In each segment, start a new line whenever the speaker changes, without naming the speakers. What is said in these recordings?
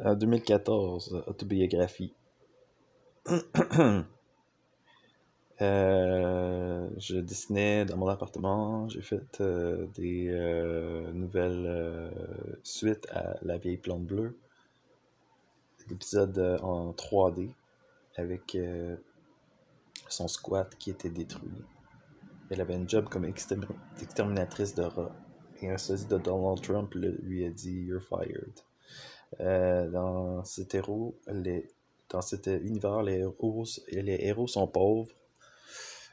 En 2014, autobiographie. Je dessinais dans mon appartement. J'ai fait des nouvelles suites à La vieille plante bleue. L'épisode en 3D avec son squat qui était détruit. Elle avait une job comme exterminatrice de rats. Et un sosie de Donald Trump lui a dit You're fired. Dans cet dans cet univers, les héros sont pauvres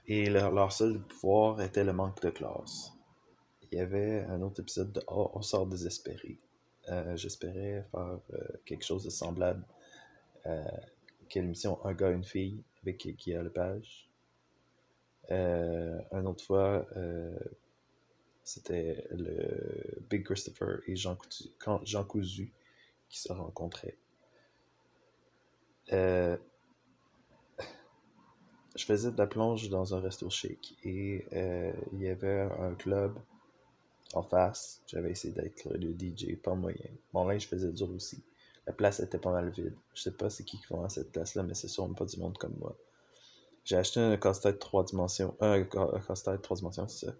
et leur seul pouvoir était le manque de classe. Il y avait un autre épisode de On sort désespéré. J'espérais faire quelque chose de semblable à l'émission Un gars, une fille avec Guy Lepage. Une autre fois, c'était le Big Christopher et Jean Cousu qui se rencontraient. Je faisais de la plonge dans un resto chic et il y avait un club en face. J'avais essayé d'être le DJ, pas moyen. Mon linge faisait dur aussi. La place était pas mal vide. Je sais pas c'est qui vend à cette place-là, mais c'est sûrement pas du monde comme moi. J'ai acheté un casse-tête 3 dimensions. Un casse-tête 3 dimensions, c'est ça.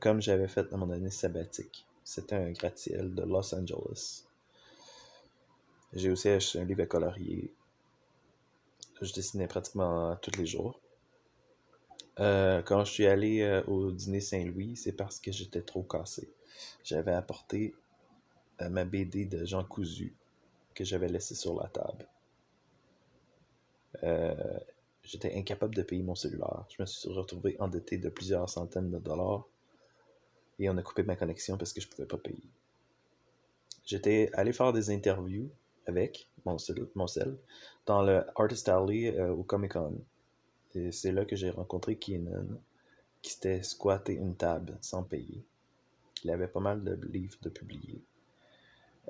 Comme j'avais fait dans mon année sabbatique. C'était un gratte-ciel de Los Angeles. J'ai aussi acheté un livre à colorier. Je dessinais pratiquement tous les jours. Quand je suis allé au dîner Saint-Louis, c'est parce que j'étais trop cassé. J'avais apporté ma BD de Jean Cousu que j'avais laissée sur la table. Euh, J'étais incapable de payer mon cellulaire. Je me suis retrouvé endetté de plusieurs centaines de dollars et on a coupé ma connexion parce que je pouvais pas payer. J'étais allé faire des interviews avec mon cell dans le Artist Alley au Comic Con. Et c'est là que j'ai rencontré Keenan qui s'était squatté une table sans payer. Il avait pas mal de livres de publier.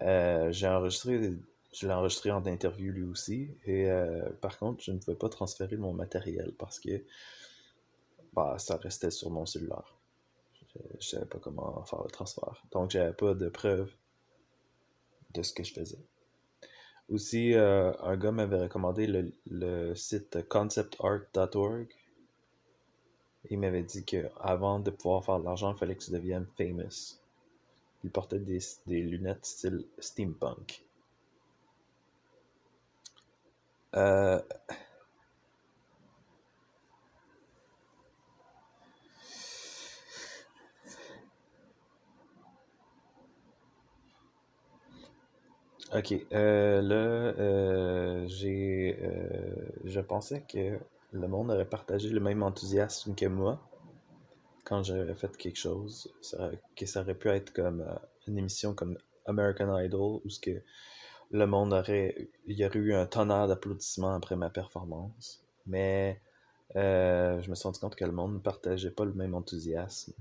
Je l'ai enregistré en interview lui aussi. Et par contre, je ne pouvais pas transférer mon matériel parce que ça restait sur mon cellulaire. Je ne savais pas comment faire le transfert. Donc, j'avais pas de preuve de ce que je faisais. Aussi, un gars m'avait recommandé le site conceptart.org. Il m'avait dit qu'avant de pouvoir faire de l'argent, il fallait que tu deviennes famous. Il portait des lunettes style steampunk. Euh, Ok, là, je pensais que le monde aurait partagé le même enthousiasme que moi quand j'avais fait quelque chose, que ça aurait pu être comme une émission comme American Idol où il y aurait eu un tonnerre d'applaudissements après ma performance. Mais je me suis rendu compte que le monde ne partageait pas le même enthousiasme.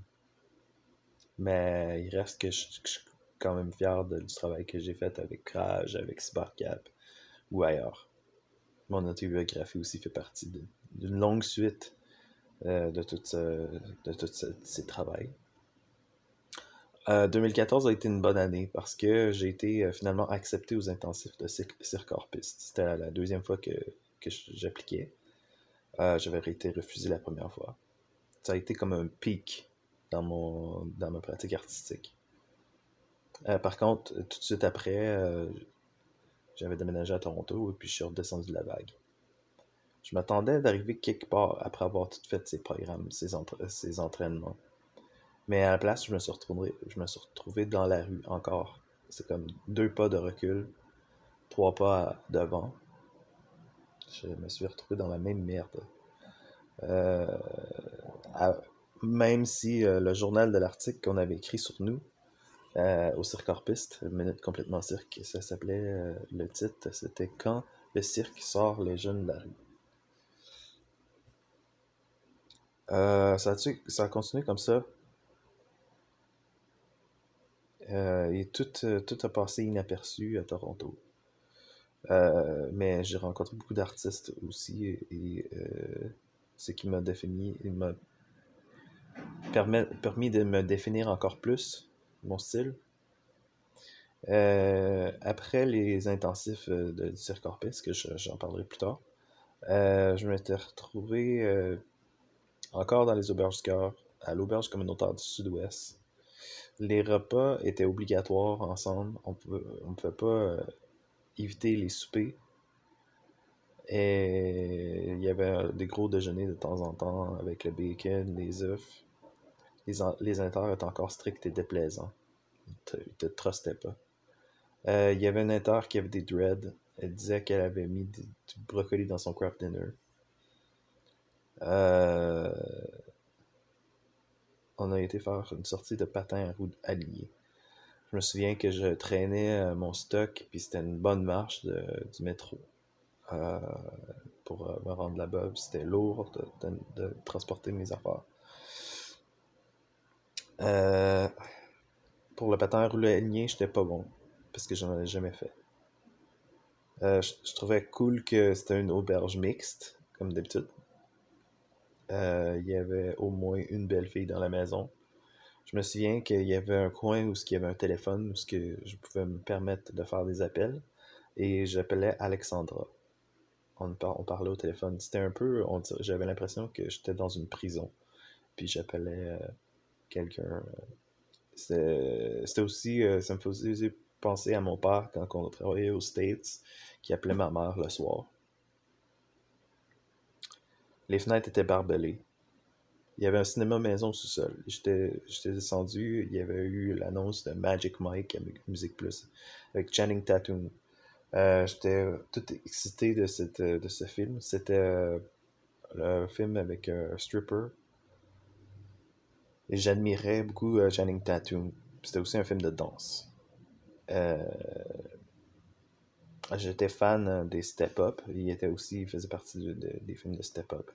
Mais il reste que je suis quand même fier du travail que j'ai fait avec Crash, avec Cybercap ou ailleurs. Mon autobiographie aussi fait partie d'une longue suite de tous ces travails. 2014 a été une bonne année parce que j'ai été finalement accepté aux intensifs de circorpiste. C'était la deuxième fois que j'appliquais. J'avais été refusé la première fois. Ça a été comme un pic dans ma pratique artistique. Par contre, tout de suite après, j'avais déménagé à Toronto et puis je suis redescendu de la vague. Je m'attendais d'arriver quelque part après avoir tout fait ces programmes, ces entraînements. Mais à la place, je me suis retrouvé dans la rue encore. C'est comme 2 pas de recul, 3 pas devant. Je me suis retrouvé dans la même merde. Euh, à- Même si le journal de l'article qu'on avait écrit sur nous, au circorpiste, Minute complètement cirque, ça s'appelait, le titre, c'était Quand le cirque sort les jeunes de la rue. Ça a continué comme ça. Et tout a passé inaperçu à Toronto. Mais j'ai rencontré beaucoup d'artistes aussi et ce qui m'a défini, il m'a permis de me définir encore plus, mon style. Après les intensifs du Cirque Orpiste, que j'en parlerai plus tard, je m'étais retrouvé encore dans les auberges du cœur, à l'auberge communautaire du Sud-Ouest. Les repas étaient obligatoires ensemble. On pouvait pas éviter les soupers. Et il y avait des gros déjeuners de temps en temps avec le bacon, les œufs. Les inters étaient encore stricts et déplaisants. Ils te trustaient pas. Il y avait une inter qui avait des dreads. Elle disait qu'elle avait mis du brocoli dans son craft dinner. Euh, on a été faire une sortie de patin à roues alignées. Je me souviens que je traînais mon stock, puis c'était une bonne marche du métro euh, pour me rendre là-bas. C'était lourd de transporter mes affaires. Euh, pour le patin à roues alignées, j'étais pas bon, parce que j'en avais jamais fait. Je trouvais cool que c'était une auberge mixte, comme d'habitude. Il y avait au moins une belle fille dans la maison. Je me souviens qu'il y avait un coin où il y avait un téléphone où je pouvais me permettre de faire des appels. Et j'appelais Alexandra. On parlait au téléphone. C'était un peu, j'avais l'impression que j'étais dans une prison. Puis j'appelais quelqu'un. C'était aussi, ça me faisait penser à mon père quand on travaillait aux States, qui appelait ma mère le soir. Les fenêtres étaient barbelées. Il y avait un cinéma maison au sous-sol. J'étais descendu, il y avait eu l'annonce de Magic Mike à Musique Plus avec Channing Tatum. J'étais tout excité de ce film. C'était un film avec un stripper. Et j'admirais beaucoup Channing Tatum. C'était aussi un film de danse. Euh, J'étais fan des Step Up. Il faisait partie des films de Step Up.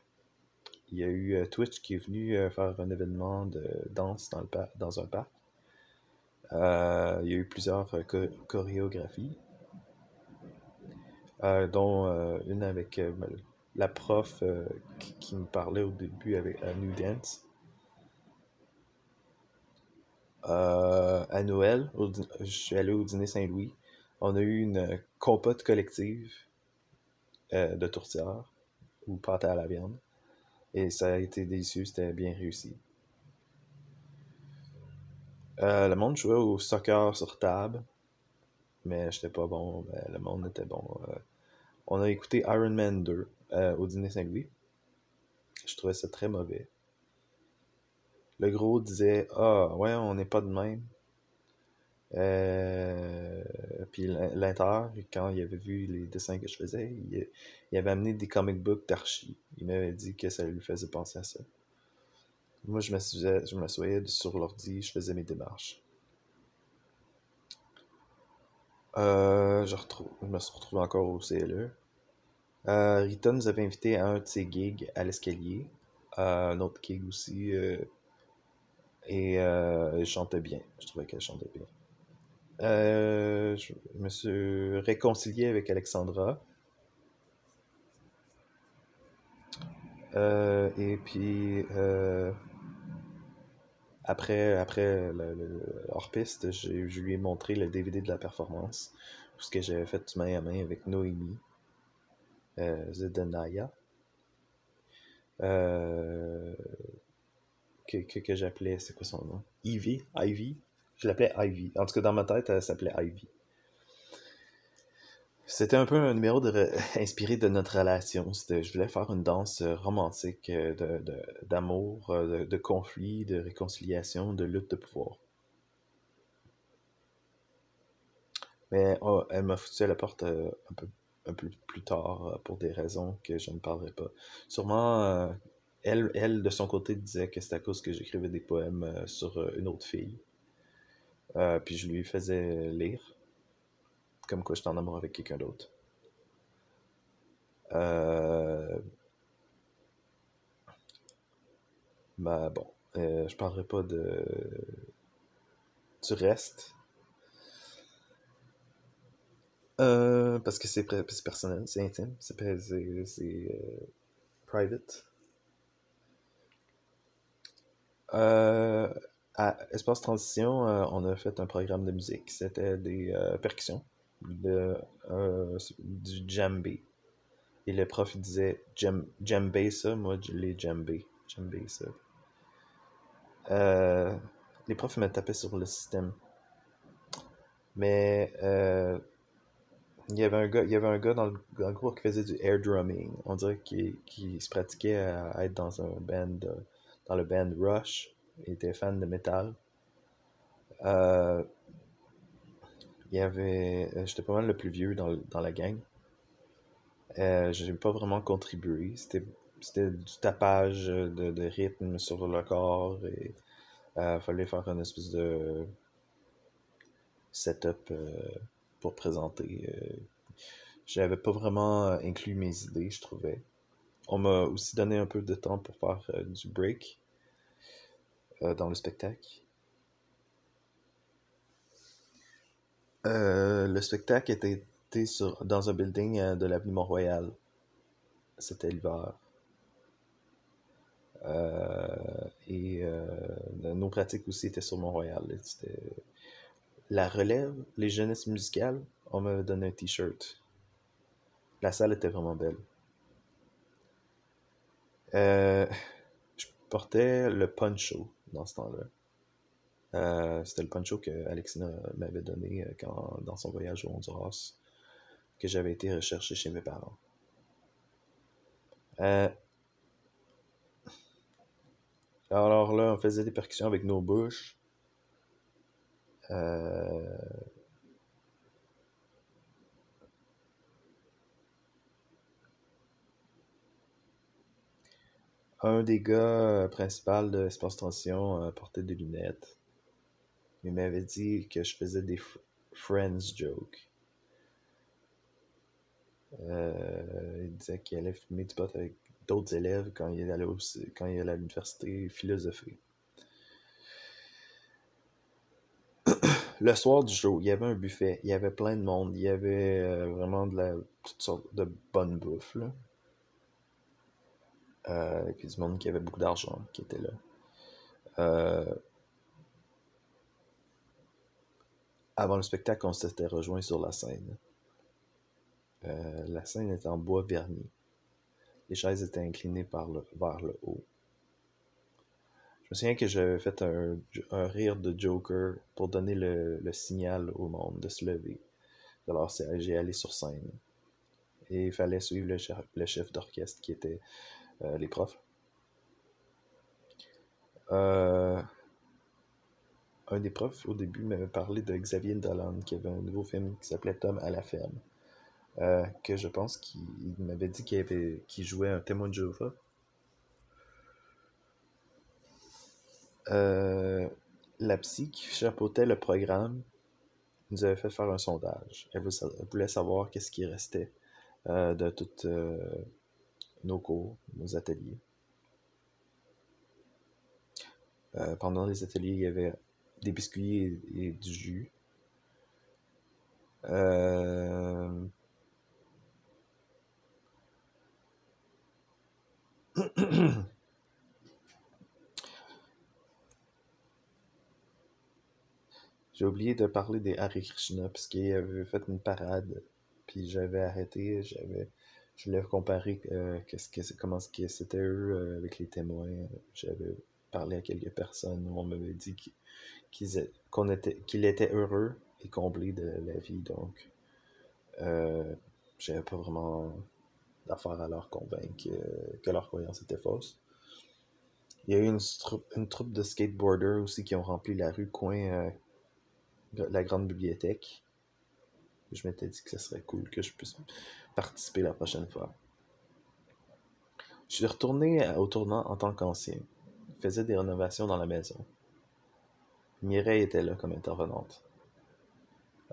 Il y a eu Twitch qui est venu faire un événement de danse dans un parc. Il y a eu plusieurs chorégraphies, dont une avec la prof qui me parlait au début avec à New Dance. À Noël, je suis allé au dîner Saint-Louis. On a eu une compote collective de tourtière ou pâte à la viande. Et ça a été délicieux, c'était bien réussi. Le monde jouait au soccer sur table, mais j'étais pas bon. Mais le monde était bon. On a écouté Iron Man 2 au dîner Saint-Louis. Je trouvais ça très mauvais. Le gros disait ah, ouais, on n'est pas de même. Puis l'Inter, quand il avait vu les dessins que je faisais, il avait amené des comic books d'Archie. Il m'avait dit que ça lui faisait penser à ça. Moi, je m'assoyais sur l'ordi, je faisais mes démarches. Je me suis retrouvé encore au CLE. Rita nous avait invité à un de ses gigs à l'escalier, à un autre gig aussi, et elle chantait bien. Je trouvais qu'elle chantait bien. Je me suis réconcilié avec Alexandra. Et puis, après le hors-piste, je lui ai montré le DVD de la performance. Tout ce que j'avais fait main à main avec Noémie Zedenaya. Euh, que j'appelais, c'est quoi son nom? Ivy. Je l'appelais Ivy. En tout cas, dans ma tête, elle s'appelait Ivy. C'était un peu un numéro inspiré de notre relation. Je voulais faire une danse romantique d'amour, de conflit, de réconciliation, de lutte de pouvoir. Mais oh, elle m'a foutu à la porte un peu plus tard pour des raisons que je ne parlerai pas. Sûrement, elle, de son côté, disait que c'était à cause que j'écrivais des poèmes sur une autre fille. Puis je lui faisais lire, comme quoi j'étais en amour avec quelqu'un d'autre. Euh, bah bon, je parlerai pas du reste. Parce que c'est personnel, c'est intime, private. Euh, À Espace Transition, on a fait un programme de musique. C'était des percussions, de, du djembé. Et le prof il disait djembé ça, moi les djembé. Djembé ça. Euh, les profs me tapaient sur le système. Mais il y avait un gars dans le groupe qui faisait du air drumming. On dirait qu'il se pratiquait à être dans un band, dans le band Rush. Il était fan de métal. Euh, j'étais pas mal le plus vieux dans la gang. J'ai pas vraiment contribué. C'était du tapage de rythme sur le corps et fallait faire une espèce de setup pour présenter. J'avais pas vraiment inclus mes idées, je trouvais. On m'a aussi donné un peu de temps pour faire du break dans le spectacle. Le spectacle était dans un building de l'avenue Mont-Royal. C'était l'hiver. Nos pratiques aussi étaient sur Mont-Royal. C'était la relève, les jeunesses musicales, on m'avait donné un t-shirt. La salle était vraiment belle. Euh, je portais le poncho dans ce temps-là. C'était le poncho que Alexina m'avait donné dans son voyage au Honduras, que j'avais été rechercher chez mes parents. Euh, alors là, on faisait des percussions avec nos bouches. Euh, un des gars principaux de Espace Transition portait des lunettes. Il m'avait dit que je faisais des friends jokes. Il disait qu'il allait fumer du pot avec d'autres élèves quand il allait à l'université philosophie. Le soir du show, il y avait un buffet, il y avait plein de monde, il y avait vraiment toutes sortes de bonne bouffe, là. Et puis du monde qui avait beaucoup d'argent qui était là. Euh, Avant le spectacle, on s'était rejoint sur la scène. La scène était en bois verni. Les chaises étaient inclinées vers le haut. Je me souviens que j'avais fait un rire de Joker pour donner le signal au monde de se lever, de leur siège et aller sur scène. Et il fallait suivre le chef d'orchestre qui était les profs. Euh, un des profs au début m'avait parlé de Xavier Dolan qui avait un nouveau film qui s'appelait Tom à la ferme. Que je pense qu'il m'avait dit qu'il jouait un témoin de Jéhovah. Euh, la psy qui chapeautait le programme nous avait fait faire un sondage. Elle voulait savoir qu'est-ce qui restait de tous nos cours, nos ateliers. Pendant les ateliers, il y avait des biscuits et du jus. Euh... J'ai oublié de parler des Hare Krishna parce qu'il avait fait une parade. Puis j'avais arrêté, je voulais comparer comment c'était eux avec les témoins. J'avais parlé à quelques personnes où on m'avait dit qu'il était heureux et comblé de la vie. Donc, euh, j'avais pas vraiment d'affaire à leur convaincre que leur croyance était fausse. Il y a eu une troupe de skateboarders aussi qui ont rempli la rue coin la grande bibliothèque. Je m'étais dit que ce serait cool que je puisse participer la prochaine fois. Je suis retourné au tournant en tant qu'ancien. Je faisais des rénovations dans la maison. Mireille était là comme intervenante.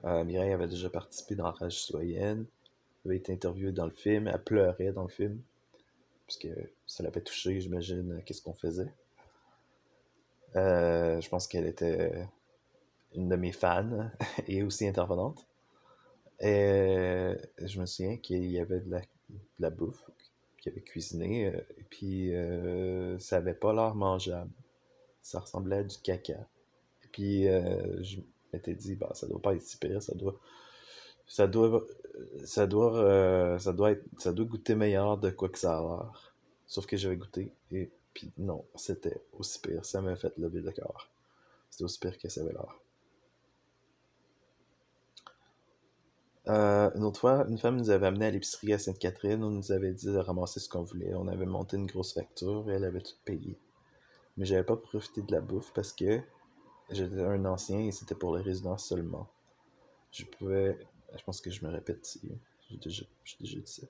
Mireille avait déjà participé dans Rage citoyenne. Elle avait été interviewée dans le film. Elle pleurait dans le film. Parce que ça l'avait touché, j'imagine, qu'est-ce qu'on faisait. Je pense qu'elle était une de mes fans et aussi intervenante. Et je me souviens qu'il y avait de la bouffe qu'il avait cuisiné, et puis ça avait pas l'air mangeable. Ça ressemblait à du caca. Puis je m'étais dit, bah, ça doit pas être si pire, ça doit, ça doit goûter meilleur de quoi que ça a l'air. Sauf que j'avais goûté, et puis non, c'était aussi pire. Ça m'a fait lever le cœur. C'était aussi pire que ça avait l'air. Une autre fois, une femme nous avait amené à l'épicerie à Sainte-Catherine. On nous avait dit de ramasser ce qu'on voulait. On avait monté une grosse facture et elle avait tout payé. Mais j'avais pas profité de la bouffe parce que j'étais un ancien et c'était pour les résidents seulement. Je pouvais. Je pense que je me répète ici. J'ai déjà dit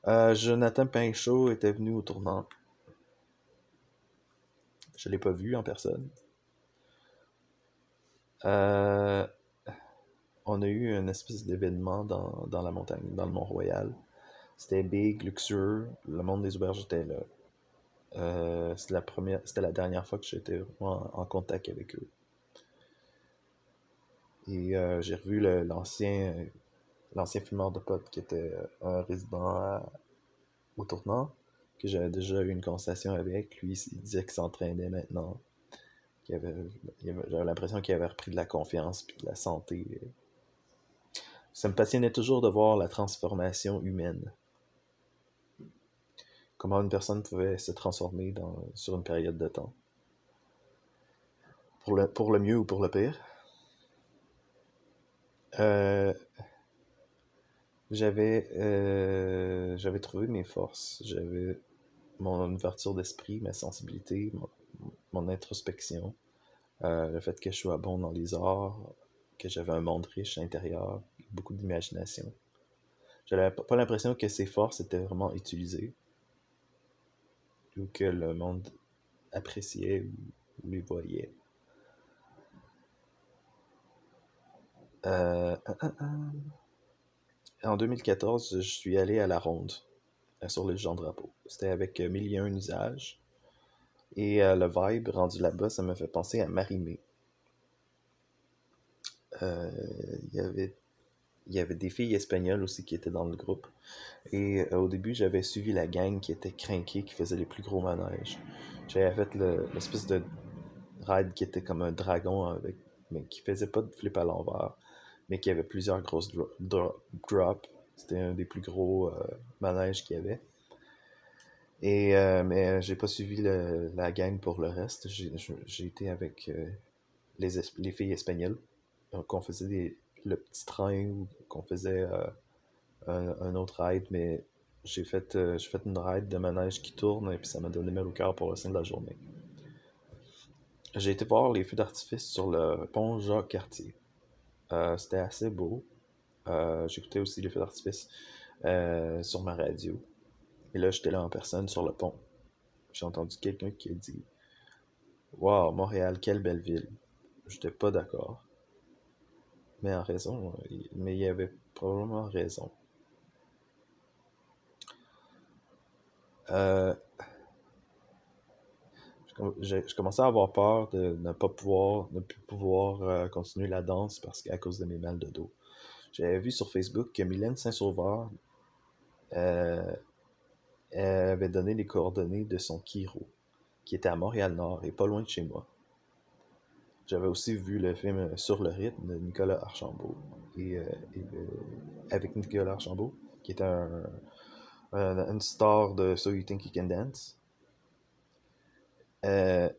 ça. Jonathan Pinchot était venu au tournant. Je l'ai pas vu en personne. Euh, on a eu une espèce d'événement dans la montagne, dans le Mont-Royal. C'était big, luxueux, le monde des auberges était là. C'était la dernière fois que j'étais vraiment en contact avec eux. Et j'ai revu l'ancien fumeur de potes qui était un résident au tournant, que j'avais déjà eu une conversation avec. Lui, il disait qu'il s'entraînait maintenant. J'avais l'impression qu'il avait repris de la confiance puis de la santé. Ça me passionnait toujours de voir la transformation humaine. Comment une personne pouvait se transformer sur une période de temps. Pour le mieux ou pour le pire. Euh, j'avais trouvé mes forces. J'avais mon ouverture d'esprit, ma sensibilité, mon introspection. Le fait que je sois bon dans les arts, que j'avais un monde riche intérieur, beaucoup d'imagination. J'avais pas l'impression que ces forces étaient vraiment utilisées ou que le monde appréciait ou les voyait. Euh, euh, euh, euh. En 2014, je suis allé à la Ronde sur les Jean Drapeau. C'était avec 1001 usages. Et le vibe rendu là-bas, ça me fait penser à Marie-Mé. Euh, il y avait des filles espagnoles aussi qui étaient dans le groupe. Et au début, j'avais suivi la gang qui était crinquée, qui faisait les plus gros manèges. J'avais fait l'espèce de ride qui était comme un dragon mais qui faisait pas de flip à l'envers, mais qui avait plusieurs grosses drops. C'était un des plus gros manèges qu'il y avait. Mais j'ai pas suivi la gang pour le reste. J'ai été avec les filles espagnoles. Donc on faisait le petit train ou qu'on faisait un autre ride, mais j'ai fait une ride de manège qui tourne et puis ça m'a donné mal au cœur pour le sein de la journée. J'ai été voir les feux d'artifice sur le pont Jacques-Cartier. C'était assez beau. J'écoutais aussi les feux d'artifice sur ma radio. Et là, j'étais là en personne sur le pont. J'ai entendu quelqu'un qui a dit Waouh, Montréal, quelle belle ville. J'étais pas d'accord. Mais il y avait probablement raison. Euh, je commençais à avoir peur de ne plus pouvoir continuer la danse à cause de mes mal de dos. J'avais vu sur Facebook que Mylène Saint-Sauveur euh, elle avait donné les coordonnées de son chiro, qui était à Montréal-Nord et pas loin de chez moi. J'avais aussi vu le film Sur le rythme de Nicolas Archambault. Et, avec Nicolas Archambault, qui est une star de So You Think You Can Dance. Euh,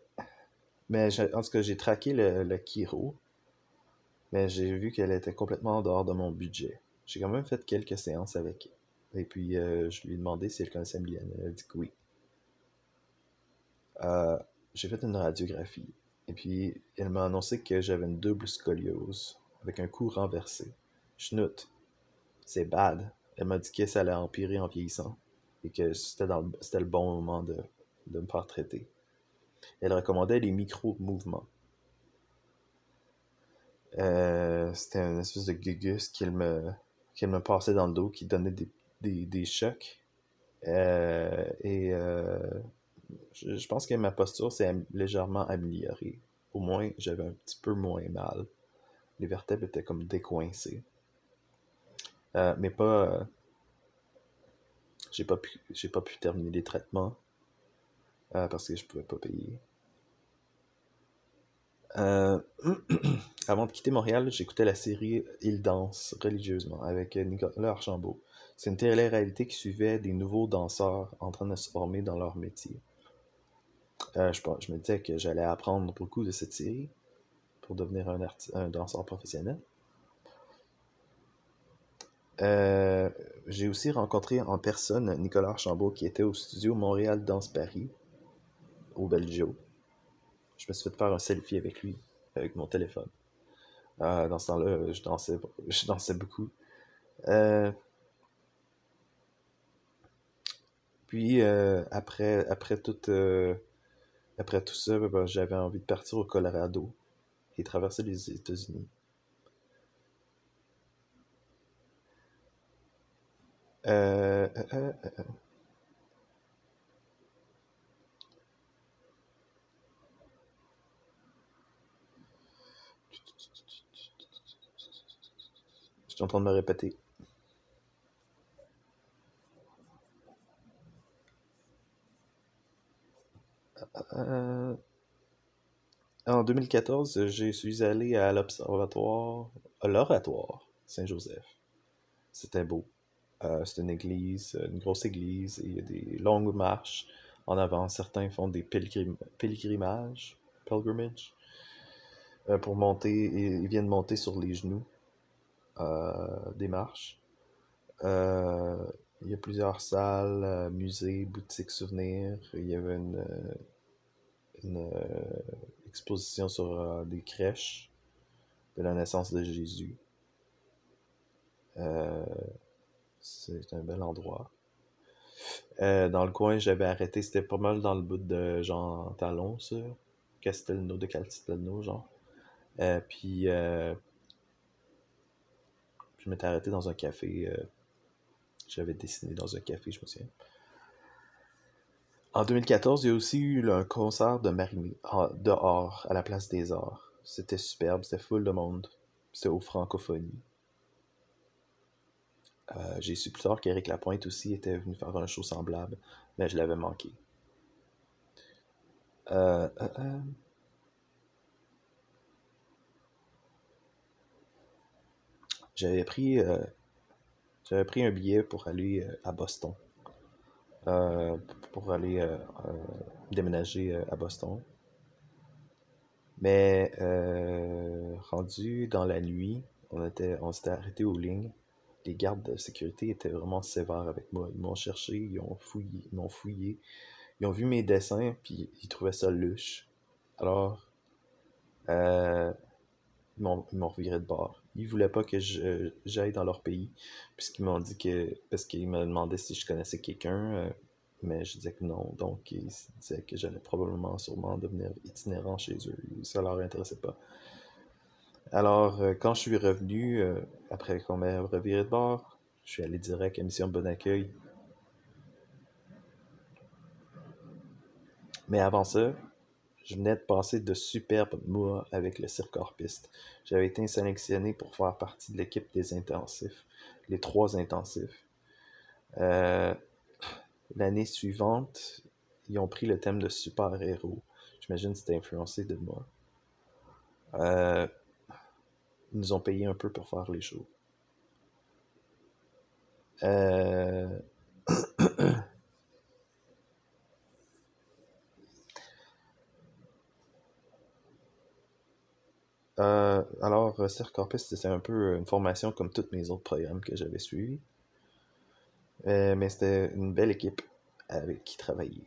en tout cas, j'ai traqué le chiro, mais j'ai vu qu'elle était complètement en dehors de mon budget. J'ai quand même fait quelques séances avec elle. Et puis, je lui ai demandé si elle connaissait Mylène. Elle a dit que oui. Euh, j'ai fait une radiographie. Et puis, elle m'a annoncé que j'avais une double scoliose, avec un cou renversé. Schnout. C'est bad. Elle m'a dit que ça allait empirer en vieillissant. Et que c'était le bon moment de me faire traiter. Elle recommandait les micro-mouvements. C'était une espèce de gugus qu'elle me passait dans le dos, qui donnait des chocs. Et je pense que ma posture s'est légèrement améliorée. Au moins, j'avais un petit peu moins mal. Les vertèbres étaient comme décoincées. Mais pas. J'ai pas pu terminer les traitements parce que je pouvais pas payer. Euh, Avant de quitter Montréal, j'écoutais la série Il danse religieusement avec Nicolas Archambault. C'est une télé-réalité qui suivait des nouveaux danseurs en train de se former dans leur métier. Je me disais que j'allais apprendre beaucoup de cette série pour devenir un danseur professionnel. Euh, j'ai aussi rencontré en personne Nicolas Archambault qui était au studio Montréal Danse Paris, au Belgio. Je me suis fait faire un selfie avec lui, avec mon téléphone. Dans ce temps-là, je dansais beaucoup. Euh, puis après tout ça, ben, j'avais envie de partir au Colorado et traverser les États-Unis. Euh, euh, euh, euh, je suis en train de me répéter. Euh, En 2014, je suis allé à l'Oratoire Saint-Joseph. C'était beau. C'est une église, une grosse église, et il y a des longues marches en avant. Certains font des pilgrimages, pour monter, et ils viennent monter sur les genoux des marches. Euh, il y a plusieurs salles, musées, boutiques souvenirs. Il y avait une exposition sur des crèches de la naissance de Jésus. Euh, c'est un bel endroit. Dans le coin, j'avais arrêté, c'était pas mal dans le bout de Jean Talon, ça. Castelnau de Castelnau, genre. Puis je m'étais arrêté dans un café. J'avais dessiné dans un café, je me souviens. En 2014, il y a aussi eu un concert de Marimé, dehors, à la place des Arts. C'était superbe, c'était full de monde. C'était aux Francophonies. J'ai su plus tard qu'Éric Lapointe aussi était venu faire un show semblable, mais je l'avais manqué. Euh, euh, euh, J'avais pris, euh, j'avais pris un billet pour aller à Boston, euh, pour aller déménager à Boston. Mais rendu dans la nuit, on s'était arrêté aux lignes. Les gardes de sécurité étaient vraiment sévères avec moi. Ils m'ont cherché, ils m'ont fouillé, ils ont vu mes dessins, puis ils trouvaient ça louche. Alors, euh, ils m'ont reviré de bord. Ils voulaient pas que j'aille dans leur pays, puisqu'ils m'ont dit que, parce qu'ils me demandaient si je connaissais quelqu'un, mais je disais que non. Donc, ils disaient que j'allais probablement, sûrement devenir itinérant chez eux. Ça leur intéressait pas. Alors, quand je suis revenu, après qu'on m'ait reviré de bord, je suis allé direct à Mission Bon Accueil. Mais avant ça, je venais de passer de superbes mois avec le cirque hors-piste. J'avais été sélectionné pour faire partie de l'équipe des intensifs, les 3 intensifs. Euh, L'année suivante, ils ont pris le thème de super-héros. J'imagine que c'était influencé de moi. Euh, Ils nous ont payé un peu pour faire les shows. Euh, alors, Cirque Corpus, c'est un peu une formation comme tous mes autres programmes que j'avais suivis. Mais c'était une belle équipe avec qui travailler.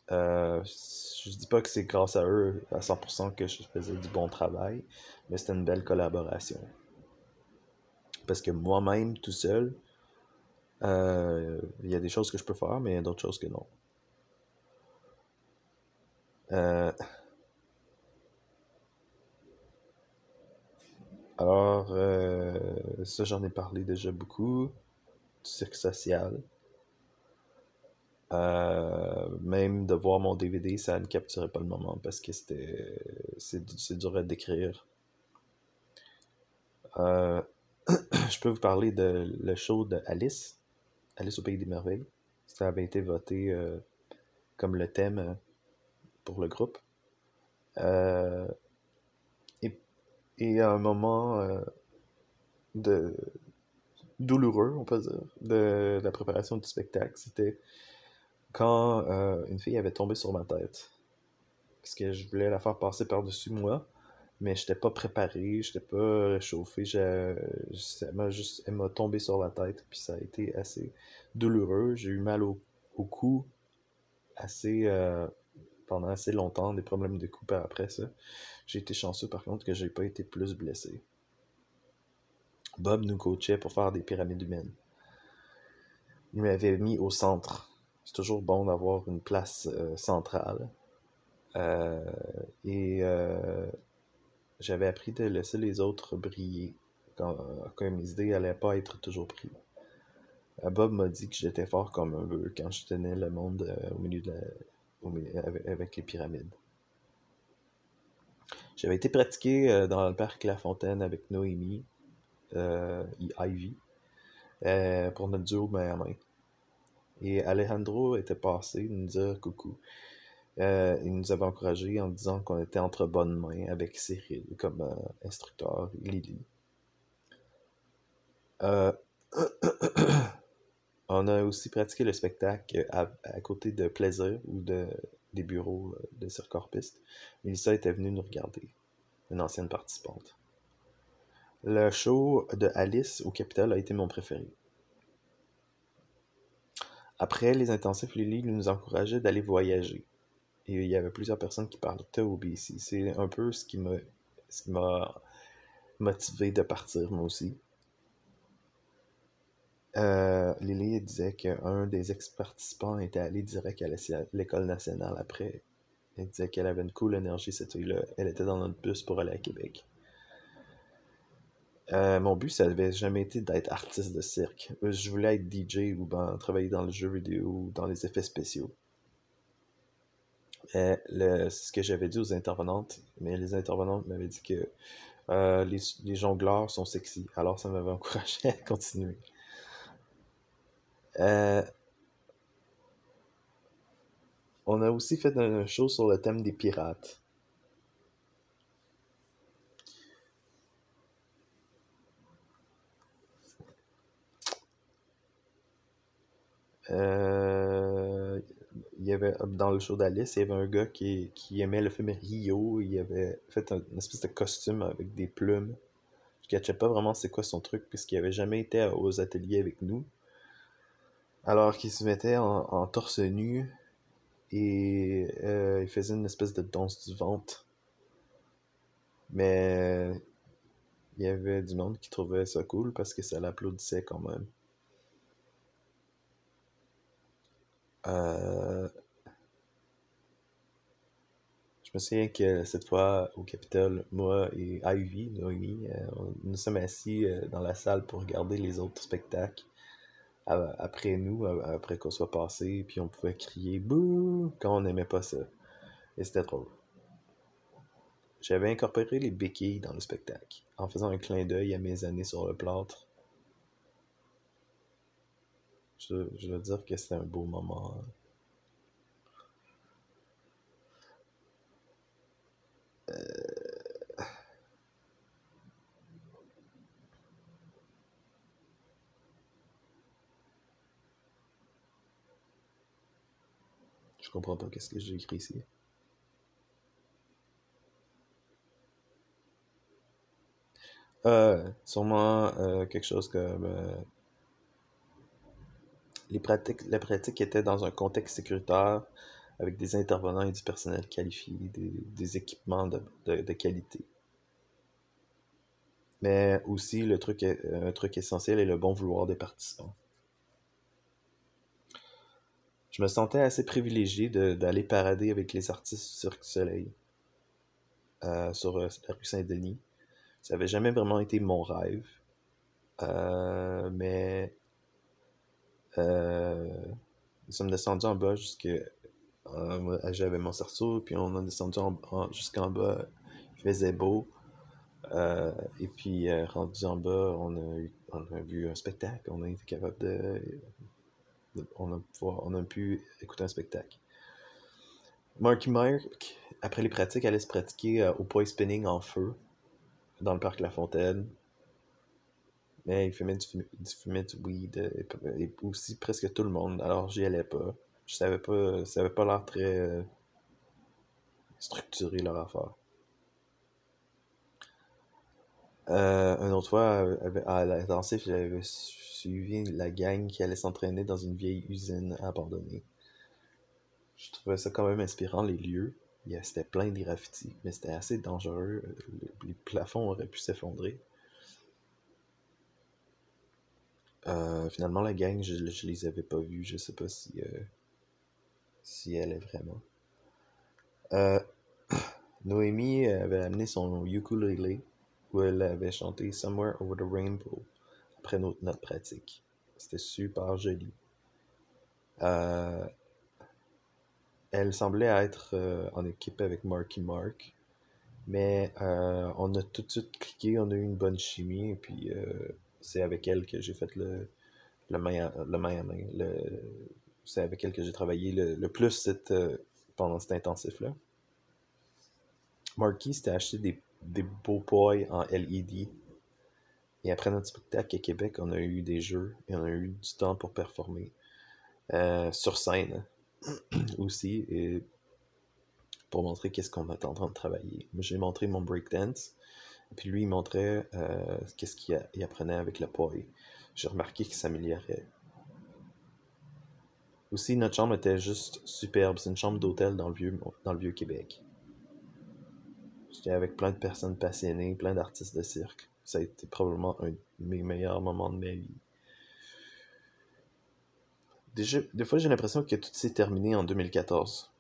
Je dis pas que c'est grâce à eux à 100% que je faisais du bon travail, mais c'était une belle collaboration. Parce que moi-même, tout seul, il y a des choses que je peux faire, mais il y a d'autres choses que non. Euh, ça, j'en ai parlé déjà beaucoup. Du cirque social. Même de voir mon DVD, ça ne capturait pas le moment parce que c'est dur à décrire. Euh, je peux vous parler de le show de Alice, Alice au Pays des Merveilles. Ça avait été voté comme le thème pour le groupe. Euh, et, et un moment de douloureux, on peut dire, de la préparation du spectacle, c'était quand une fille avait tombé sur ma tête. Parce que je voulais la faire passer par-dessus moi, mais j'étais pas préparé, j'étais pas réchauffé, elle m'a tombé sur la tête, puis ça a été assez douloureux. J'ai eu mal au cou assez, pendant assez longtemps, des problèmes de cou par après ça. J'ai été chanceux par contre que j'ai pas été plus blessé. Bob nous coachait pour faire des pyramides humaines. Il m'avait mis au centre. C'est toujours bon d'avoir une place centrale. Euh, et j'avais appris de laisser les autres briller quand mes idées n'allaient pas être toujours prises. Bob m'a dit que j'étais fort comme un bœuf quand je tenais le monde au milieu avec les pyramides. J'avais été pratiquer dans le parc La Fontaine avec Noémie et Ivy pour notre duo main à main. Et Alejandro était passé nous dire coucou. Il nous avait encouragés en disant qu'on était entre bonnes mains avec Cyril comme instructeur et Lily. Euh, On a aussi pratiqué le spectacle à côté de Plaisir ou des bureaux de circorpiste. Melissa était venue nous regarder, une ancienne participante. Le show de Alice au Capitole a été mon préféré. Après les intensifs, Lily nous encourageait d'aller voyager. Et il y avait plusieurs personnes qui parlaient au BC. C'est un peu ce qui m'a motivé de partir moi aussi. Lily disait qu'un des ex-participants était allé direct à l'école nationale après. Elle disait qu'elle avait une cool énergie cette fille-là. Elle était dans notre bus pour aller à Québec. Mon but, ça n'avait jamais été d'être artiste de cirque. Je voulais être DJ ou travailler dans le jeu vidéo ou dans les effets spéciaux. C'est ce que j'avais dit aux intervenantes, mais les intervenantes m'avaient dit que les jongleurs sont sexy. Alors ça m'avait encouragé à continuer. Euh, on a aussi fait un show sur le thème des pirates. Euh, il y avait dans le show d'Alice, il y avait un gars qui aimait le film Rio. Il avait fait une espèce de costume avec des plumes. Je ne cachais pas vraiment c'est quoi son truc, puisqu'il avait jamais été aux ateliers avec nous. Alors qu'il se mettait en torse nu et il faisait une espèce de danse du ventre. Mais il y avait du monde qui trouvait ça cool parce que ça l'applaudissait quand même. Euh, je me souviens que cette fois au Capitole, moi et Ivy, Noémie, nous sommes assis dans la salle pour regarder les autres spectacles après nous, après qu'on soit passé, puis on pouvait crier bouh quand on n'aimait pas ça. Et c'était drôle. J'avais incorporé les béquilles dans le spectacle, en faisant un clin d'œil à mes années sur le plâtre. Je veux dire que c'était un beau moment. Je comprends pas qu'est-ce que j'ai écrit ici. Sûrement quelque chose comme la pratique était dans un contexte sécuritaire avec des intervenants et du personnel qualifié, des équipements de qualité. Mais aussi, un truc essentiel est le bon vouloir des participants. Je me sentais assez privilégié d'aller parader avec les artistes du Cirque du Soleil sur la rue Saint-Denis. Ça avait jamais vraiment été mon rêve, mais euh, nous sommes descendus en bas jusque j'avais mon cerceau, puis on a descendu jusqu'en bas. Il faisait beau. Et puis, rendu en bas, on a vu un spectacle. On a été capable on a pu écouter un spectacle. Marky Mark, après les pratiques, allait se pratiquer au poise spinning en feu dans le parc La Fontaine. Mais il fumait du weed et aussi presque tout le monde. Alors j'y allais pas. Je savais pas, ça avait pas l'air très structuré leur affaire. Une autre fois, à l'intensif, j'avais suivi la gang qui allait s'entraîner dans une vieille usine abandonnée. Je trouvais ça quand même inspirant, les lieux. C'était plein de graffitis, mais c'était assez dangereux. Les plafonds auraient pu s'effondrer. Finalement, la gang, je les avais pas vus. Je sais pas si elle est vraiment. Euh, Noémie avait amené son ukulélé où elle avait chanté Somewhere Over the Rainbow après notre pratique. C'était super joli. Euh, Elle semblait être en équipe avec Marky Mark, mais on a tout de suite cliqué, on a eu une bonne chimie, et puis c'est avec elle que j'ai fait le main à main. C'est avec elle que j'ai travaillé le plus pendant cet intensif-là. Marky s'était acheté des beaux poils en LED. Et après notre spectacle à Québec, on a eu des jeux et on a eu du temps pour performer sur scène aussi et pour montrer qu'est-ce qu'on est en train de travailler. Moi, j'ai montré mon breakdance et puis lui, il montrait qu'est-ce qu'il apprenait avec le poil. J'ai remarqué qu'il s'améliorait. Aussi, notre chambre était juste superbe. C'est une chambre d'hôtel dans le vieux Québec. J'étais avec plein de personnes passionnées, plein d'artistes de cirque. Ça a été probablement un de mes meilleurs moments de ma vie. Des fois, j'ai l'impression que tout s'est terminé en 2014.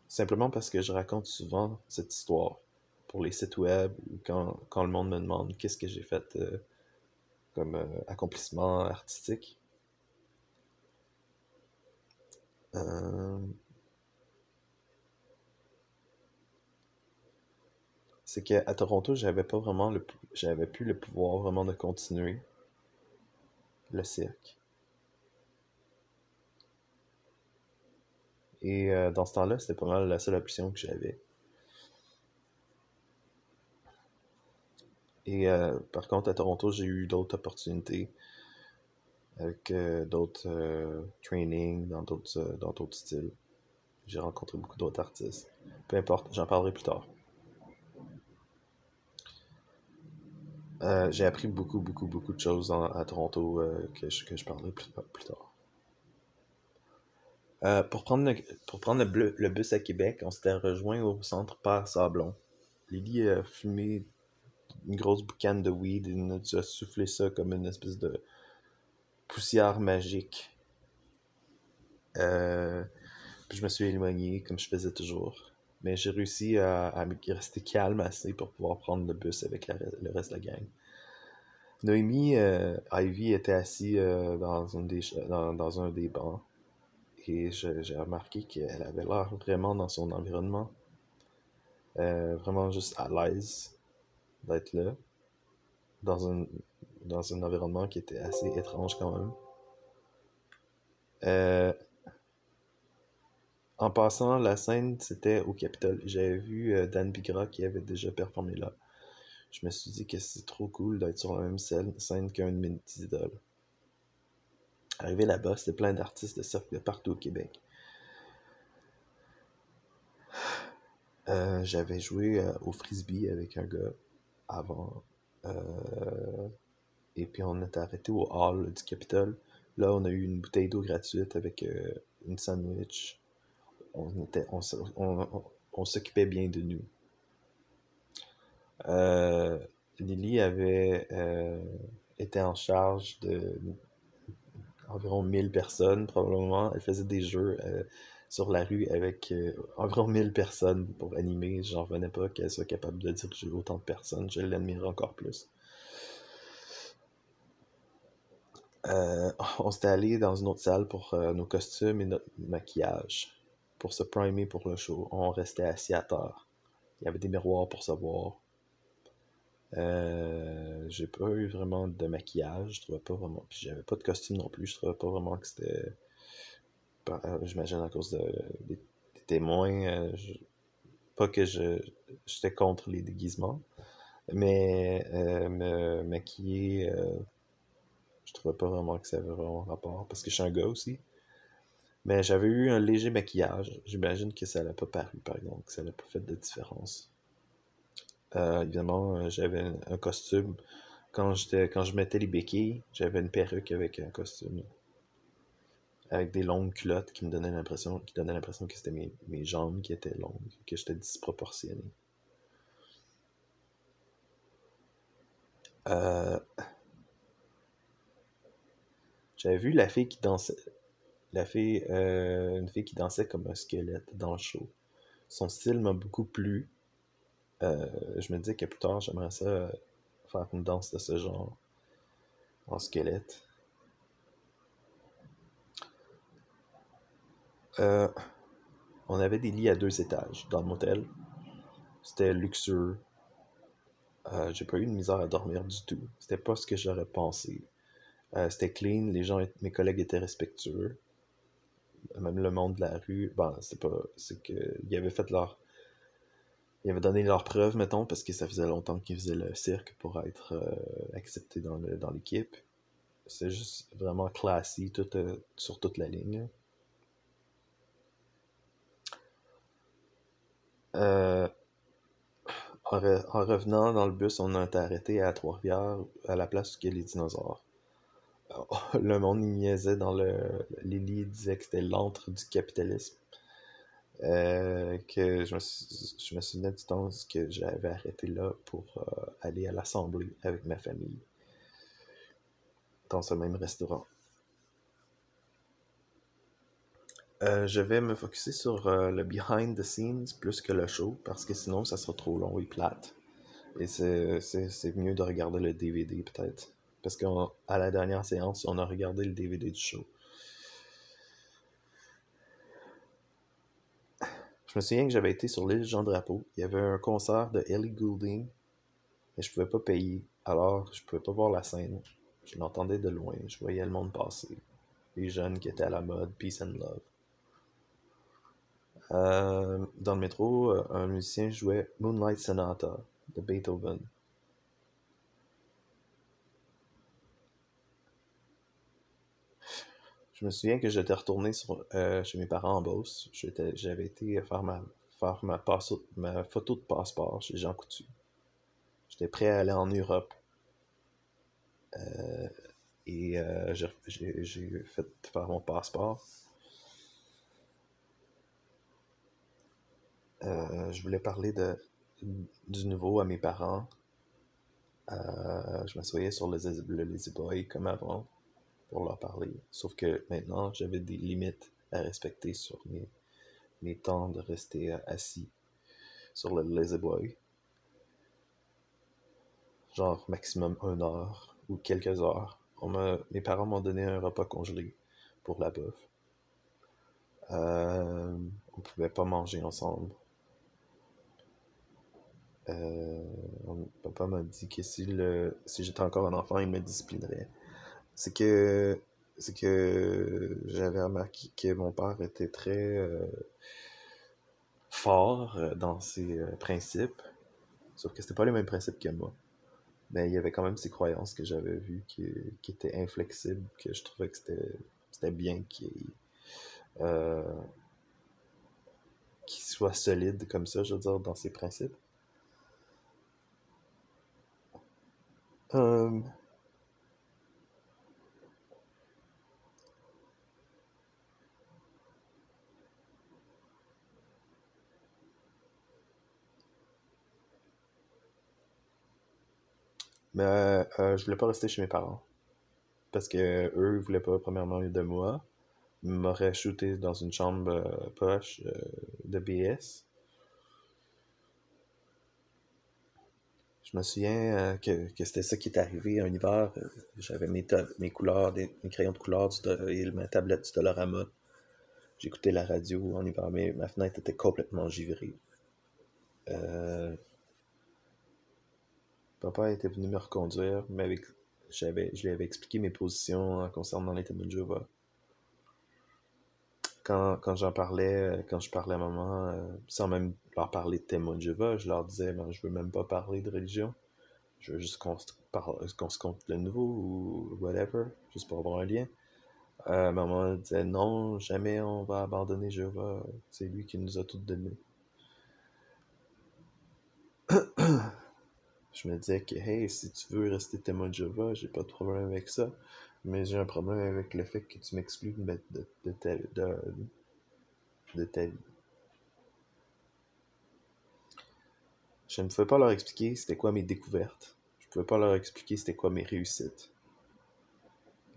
Simplement parce que je raconte souvent cette histoire pour les sites web ou quand le monde me demande qu'est-ce que j'ai fait comme accomplissement artistique. Euh, c'est qu'à Toronto, j'avais plus le pouvoir vraiment de continuer le cirque. Et dans ce temps-là, c'était pas mal la seule option que j'avais. Et par contre, à Toronto, j'ai eu d'autres opportunités avec d'autres trainings dans d'autres styles. J'ai rencontré beaucoup d'autres artistes. Peu importe, j'en parlerai plus tard. J'ai appris beaucoup, beaucoup, beaucoup de choses à Toronto que je parlerai plus tard. Pour prendre le bus à Québec, on s'était rejoint au centre Père Sablon. Lily a fumé une grosse boucane de weed et nous a soufflé ça comme une espèce de poussière magique. Euh, Puis je me suis éloigné comme je faisais toujours. Mais j'ai réussi à rester calme assez pour pouvoir prendre le bus avec le reste de la gang. Noémie, Ivy était assis dans un des bancs et j'ai remarqué qu'elle avait l'air vraiment dans son environnement, vraiment juste à l'aise d'être là, dans un, dans un environnement qui était assez étrange quand même. Euh, En passant, la scène, c'était au Capitole. J'avais vu Dan Bigra qui avait déjà performé là. Je me suis dit que c'est trop cool d'être sur la même scène qu'un de mes idoles. Arrivé là-bas, c'était plein d'artistes de cirque de partout au Québec. J'avais joué au frisbee avec un gars avant. Euh, et puis on était arrêté au hall du Capitole. Là, on a eu une bouteille d'eau gratuite avec une sandwich. On s'occupait bien de nous. Euh, Lily avait été en charge de environ 1000 personnes, probablement. Elle faisait des jeux sur la rue avec environ 1000 personnes pour animer. J'en revenais pas qu'elle soit capable de diriger autant de personnes. Je l'admirais encore plus. On s'était allé dans une autre salle pour nos costumes et notre maquillage. Pour se primer pour le show, on restait assis à terre. Il y avait des miroirs pour se voir. J'ai pas eu vraiment de maquillage, je trouvais pas vraiment. Puis j'avais pas de costume non plus, je trouvais pas vraiment que c'était. J'imagine à cause des était moins... pas que j'étais contre les déguisements, mais me maquiller, je trouvais pas vraiment que ça avait vraiment rapport, parce que je suis un gars aussi. Mais j'avais eu un léger maquillage. J'imagine que ça l'a pas paru, par exemple, que ça n'a pas fait de différence. Évidemment, j'avais un costume. Quand je mettais les béquilles, j'avais une perruque avec un costume. Avec des longues culottes qui donnaient l'impression que c'était mes jambes qui étaient longues, que j'étais disproportionné. Euh, J'avais vu la fille qui dansait, une fille qui dansait comme un squelette dans le show. Son style m'a beaucoup plu. Je me disais que plus tard, j'aimerais ça faire une danse de ce genre en squelette. Euh, on avait des lits à 2 étages dans le motel. C'était luxueux. J'ai pas eu de misère à dormir du tout. C'était pas ce que j'aurais pensé. C'était clean, mes collègues étaient respectueux. Même le monde de la rue, ben, c'est pas. C'est que. Ils avaient fait leur. Ils avaient donné leur preuve, mettons, parce que ça faisait longtemps qu'ils faisaient le cirque pour être acceptés dans l'équipe. C'est juste vraiment classy sur toute la ligne. Euh, en revenant dans le bus, on a été arrêté à Trois-Rivières, à la place où il y a les dinosaures. Le monde y niaisait Lily disait que c'était l'antre du capitalisme. Que je me souvenais du temps que j'avais arrêté là pour aller à l'assemblée avec ma famille dans ce même restaurant. Je vais me focuser sur le behind the scenes plus que le show parce que sinon ça sera trop long et plate. Et c'est mieux de regarder le DVD peut-être. Parce qu'à la dernière séance, on a regardé le DVD du show. Je me souviens que j'avais été sur l'île Jean-Drapeau. Il y avait un concert de Ellie Goulding, mais je pouvais pas payer. Alors, je pouvais pas voir la scène. Je l'entendais de loin. Je voyais le monde passer. Les jeunes qui étaient à la mode, peace and love. Dans le métro, un musicien jouait Moonlight Sonata de Beethoven. Je me souviens que j'étais retourné chez mes parents en Beauce. J'avais été faire ma photo de passeport chez Jean Coutu. J'étais prêt à aller en Europe. Euh, et j'ai fait faire mon passeport. Je voulais parler du nouveau à mes parents. Je m'assoyais sur le Lazy Boy comme avant pour leur parler. Sauf que maintenant, j'avais des limites à respecter sur mes temps de rester assis sur le Lazy Boy. Genre maximum 1 heure ou quelques heures. Mes parents m'ont donné un repas congelé pour la bouffe. On pouvait pas manger ensemble. Euh, Papa m'a dit que si j'étais encore un enfant, il me disciplinerait. C'est que c'est que j'avais remarqué que mon père était très fort dans ses principes, sauf que c'était pas les mêmes principes que moi. Mais il y avait quand même ces croyances que j'avais vues qui étaient inflexibles, que je trouvais que c'était bien euh, qu'il soit solide comme ça, je veux dire, dans ses principes. Euh, je voulais pas rester chez mes parents. Parce que eux, ils voulaient pas, premièrement, de moi. Ils m'auraient shooté dans une chambre poche de BS. Je me souviens que c'était ça qui est arrivé un hiver. J'avais mes couleurs, mes crayons de couleur et ma tablette du Dollarama. J'écoutais la radio en hiver, mais ma fenêtre était complètement givrée. Euh, Papa était venu me reconduire, mais je lui avais expliqué mes positions concernant les témoins de Jéhovah. quand j'en parlais, quand je parlais à maman, sans même leur parler de témoins de Jéhovah, je leur disais, ben, je veux même pas parler de religion. Je veux juste qu'on se compte le nouveau ou whatever, juste pour avoir un lien. Maman disait, non, jamais on va abandonner Jéhovah. C'est lui qui nous a tout donné. Je me disais que, hey, si tu veux rester témoin de Jéhovah, j'ai pas de problème avec ça. Mais j'ai un problème avec le fait que tu m'exclues de ta vie. Je ne pouvais pas leur expliquer c'était quoi mes découvertes. Je ne pouvais pas leur expliquer c'était quoi mes réussites.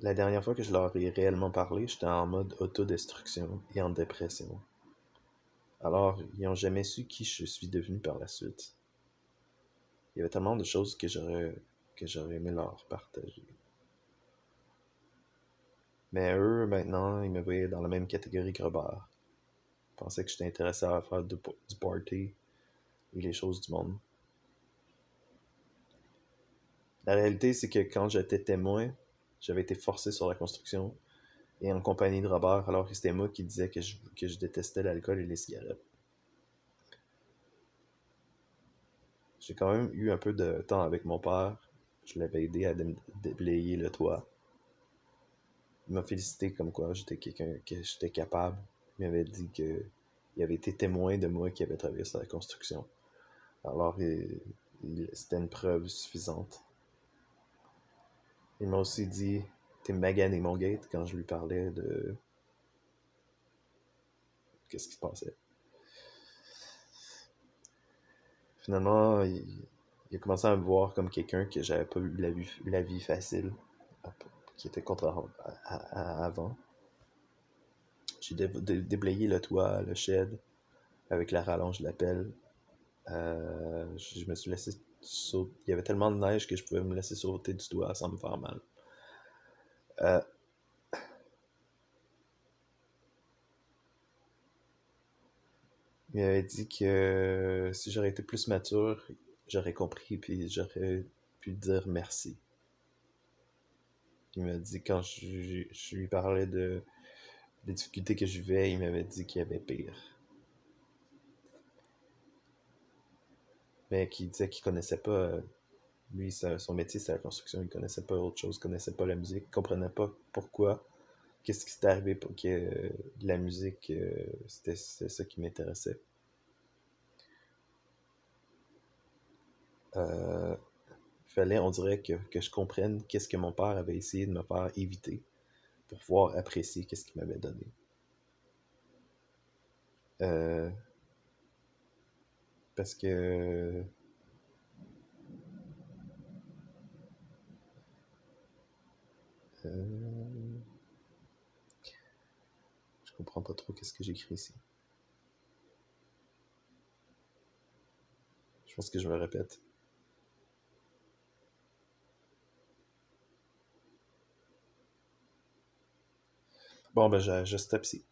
La dernière fois que je leur ai réellement parlé, j'étais en mode autodestruction et en dépression. Alors, ils n'ont jamais su qui je suis devenu par la suite. Il y avait tellement de choses que j'aurais aimé leur partager. Mais eux, maintenant, ils me voyaient dans la même catégorie que Robert. Ils pensaient que j'étais intéressé à faire du party et les choses du monde. La réalité, c'est que quand j'étais témoin, j'avais été forcé sur la construction et en compagnie de Robert, alors que c'était moi qui disais que je détestais l'alcool et les cigarettes. J'ai quand même eu un peu de temps avec mon père. Je l'avais aidé à déblayer le toit. Il m'a félicité comme quoi j'étais quelqu'un que j'étais capable. Il m'avait dit que il avait été témoin de moi qui avait travaillé sur la construction. Alors, c'était une preuve suffisante. Il m'a aussi dit, t'es magané mon gate, quand je lui parlais de qu'est-ce qui se passait. Finalement, il a commencé à me voir comme quelqu'un que j'avais pas eu la vie facile, qui était contraire avant. J'ai déblayé le toit, le shed, avec la rallonge de la pelle. Je me suis laissé sauter. Il y avait tellement de neige que je pouvais me laisser sauter du toit sans me faire mal. Euh, il m'avait dit que si j'aurais été plus mature, j'aurais compris puis j'aurais pu dire merci. Il m'a dit quand je lui parlais des difficultés que je vivais, il m'avait dit qu'il y avait pire. Mais qu'il disait qu'il connaissait pas. Lui, son métier, c'est la construction. Il connaissait pas autre chose, il connaissait pas la musique, il comprenait pas pourquoi. Qu'est-ce qui s'était arrivé pour que la musique, c'était ça qui m'intéressait. Euh, Fallait, on dirait, que je comprenne qu'est-ce que mon père avait essayé de me faire éviter pour pouvoir apprécier qu'est-ce qu'il m'avait donné. Euh, Parce que euh, je comprends pas trop qu'est-ce que j'écris ici. Je pense que je me répète. Bon, ben, je stoppe ici.